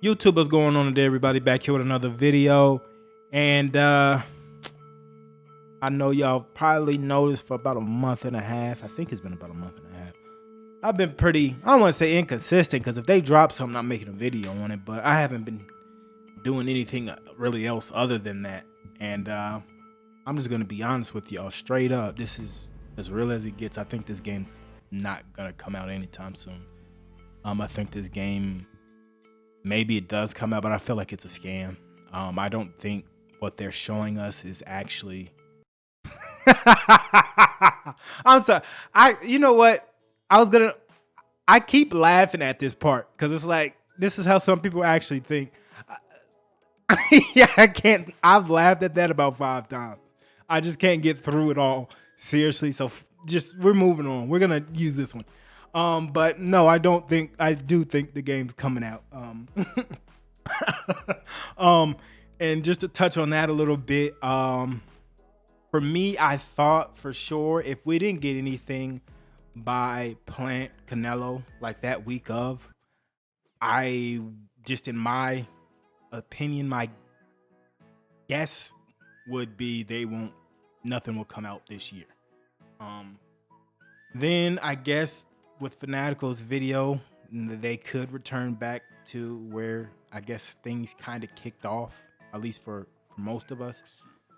YouTube, what's going on today, everybody? Back here with another video. And I know y'all probably noticed for about a month and a half. I think it's been about a month and a half. I've been pretty, I don't want to say inconsistent, because if they drop something, I'm making a video on it. But I haven't been doing anything really else other than that. And I'm just going to be honest with y'all straight up. This is as real as it gets. I think this game's not going to come out anytime soon. I think this game, maybe it does come out, but I feel like it's a scam. I don't think what they're showing us is actually. I'm sorry. You know what? I keep laughing at this part because it's like this is how some people actually think. Yeah, I can't. I've laughed at that about 5 times. I just can't get through it all. Seriously. So we're moving on. We're gonna use this one. But no, I do think the game's coming out. And just to touch on that a little bit, for me, I thought for sure if we didn't get anything by Plant Canelo like that week of, in my opinion, my guess would be nothing will come out this year. Then I guess with Fanatical's video, they could return back to where I guess things kind of kicked off, at least for most of us.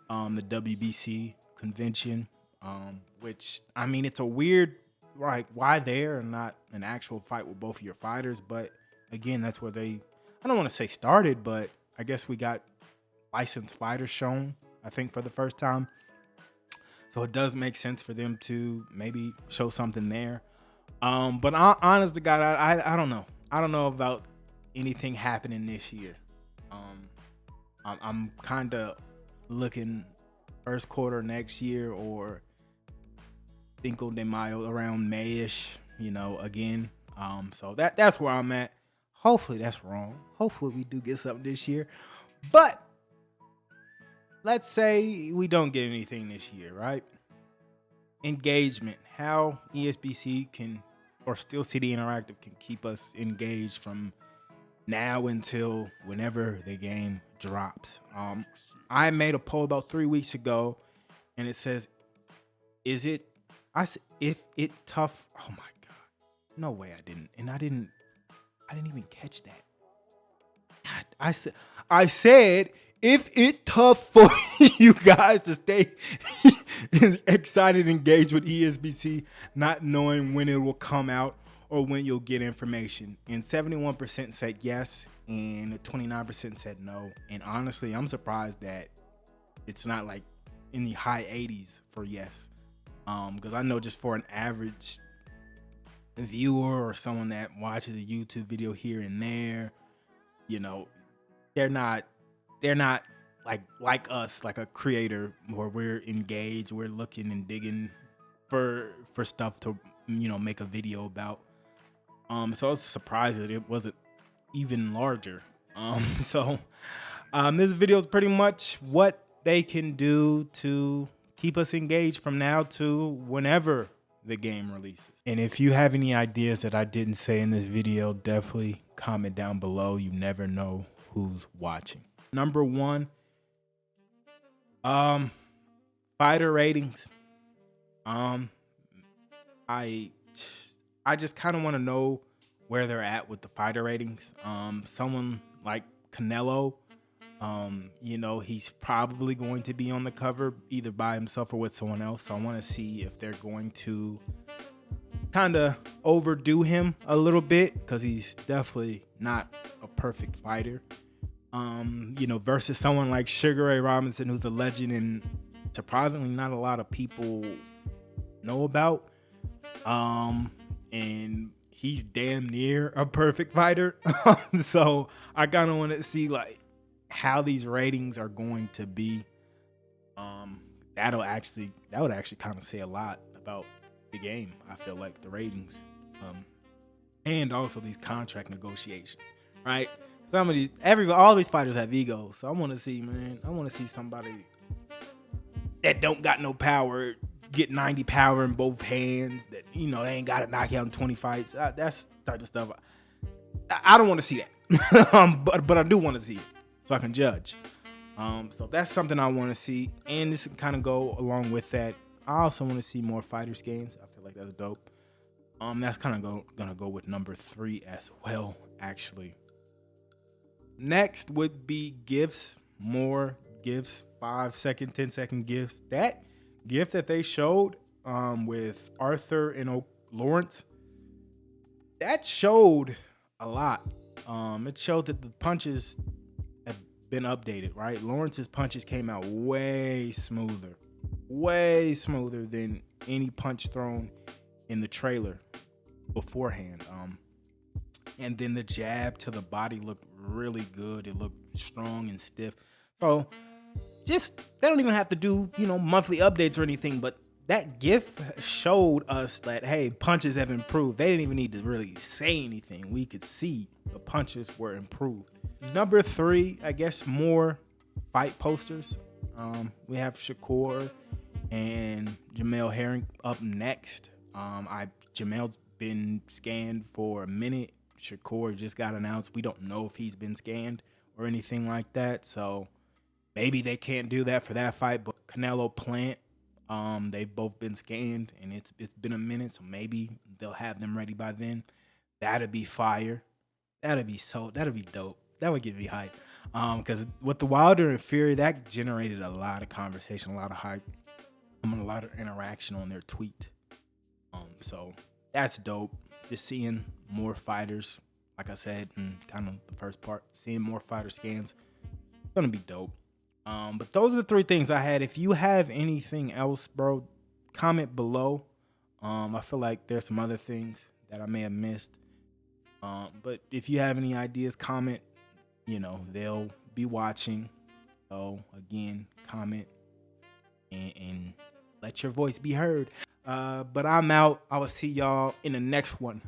The WBC convention, which, I mean, it's a weird, like, why there and not an actual fight with both of your fighters? But again, that's where I don't want to say started, but I guess we got licensed fighters shown, I think, for the first time. So it does make sense for them to maybe show something there. But honest to God, I don't know. I don't know about anything happening this year. I'm kind of looking first quarter next year or Cinco de Mayo, around May-ish, again. So that's where I'm at. Hopefully that's wrong. Hopefully we do get something this year. But let's say we don't get anything this year, right? Engagement. How ESBC or Steel City Interactive can keep us engaged from now until whenever the game drops. I made a poll about 3 weeks ago, and it says, if it tough. Oh my God. No way I didn't. And I didn't even catch that. God, I said, if it tough for you guys to stay excited, engaged with ESBC, not knowing when it will come out or when you'll get information. And 71% said yes, and 29% said no. And honestly, I'm surprised that it's not like in the high 80s for yes. Because I know just for an average viewer or someone that watches a YouTube video here and there, they're not like us, like a creator where we're engaged, we're looking and digging for stuff to make a video about. So I was surprised that it wasn't even larger. This video is pretty much what they can do to keep us engaged from now to whenever the game releases. And if you have any ideas that I didn't say in this video, definitely comment down below. You never know who's watching. Number 1, fighter ratings. I just kind of want to know where they're at with the fighter ratings. Someone like Canelo, he's probably going to be on the cover either by himself or with someone else. So I want to see if they're going to kind of overdo him a little bit, because he's definitely not a perfect fighter. Versus someone like Sugar Ray Robinson, who's a legend and surprisingly not a lot of people know about. And he's damn near a perfect fighter. So I kind of want to see like how these ratings are going to be. That would actually kind of say a lot about the game. I feel like the ratings, and also these contract negotiations, right? All these fighters have egos. So I want to see somebody that don't got no power get 90 power in both hands, that they ain't got to knock out in 20 fights. That's the type of stuff I don't want to see that. but I do want to see it so I can judge. So that's something I want to see, and this can kind of go along with that. I also want to see more fighters games. I feel like that's dope. That's kind of gonna go with number 3 as well. Actually, next would be gifts. More gifts, 5 second, 10-second gifts. That gift that they showed with Arthur and Lawrence, that showed a lot. It showed that the punches have been updated, right? Lawrence's punches came out way smoother than any punch thrown in the trailer beforehand. And then the jab to the body looked really good. It looked strong and stiff. So just they don't even have to do, monthly updates or anything, but that gift showed us that, hey, punches have improved. They didn't even need to really say anything. We could see the punches were improved. Number 3, I guess, more fight posters. We have Shakur and Jamel Herring up next. Jamel's been scanned for a minute. Shakur just got announced. We don't know if he's been scanned or anything like that. So maybe they can't do that for that fight. But Canelo Plant, they've both been scanned, and it's been a minute. So maybe they'll have them ready by then. That'd be fire. That'd be dope. That would get me hype. Because with the Wilder and Fury, that generated a lot of conversation, a lot of hype, a lot of interaction on their tweet. So that's dope. Just seeing more fighters, like I said, in kind of the first part, seeing more fighter scans, gonna be dope. But those are the 3 things I had. If you have anything else, bro, comment below. I feel like there's some other things that I may have missed. But if you have any ideas, comment. They'll be watching. So again, comment and let your voice be heard. But I'm out. I will see y'all in the next one.